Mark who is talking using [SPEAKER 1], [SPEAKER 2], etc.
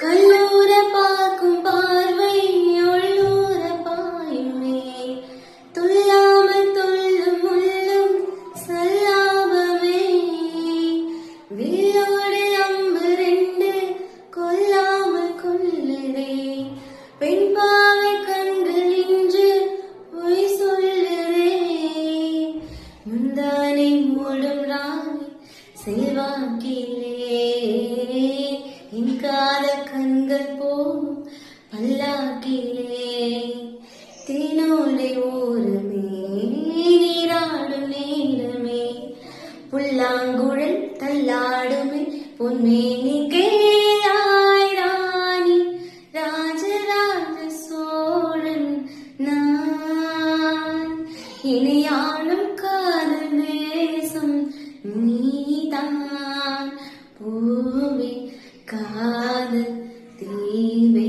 [SPEAKER 1] கல்லூர பார்க்கும் பார்வை உள்ளூர பாயுமே, துள்ளாமல் துள்ளும் உள்ளும் சல்லாபமே. வில்லோடு அம்பு ரெண்டு கொல்லாமல் கொல்லுதே, பெண் பாவை கண்கள் இன்று பொய் சொல்லுதே. முந்தானை மூடும் ராணி செல்வாக்கிலே, என் காத கண்கள் போகும் பல்லாக்கிலே. தேனோடை ஓரமே நீராடும் நேரமே, புல்லாங்குழல் தள்ளாடுமே பொன்மேனி கேளாய் ராணி. ராஜராஜ சோழன் நான், இனியாளும் காதல் தேசம் நீதான். பூவே காதல் தீவே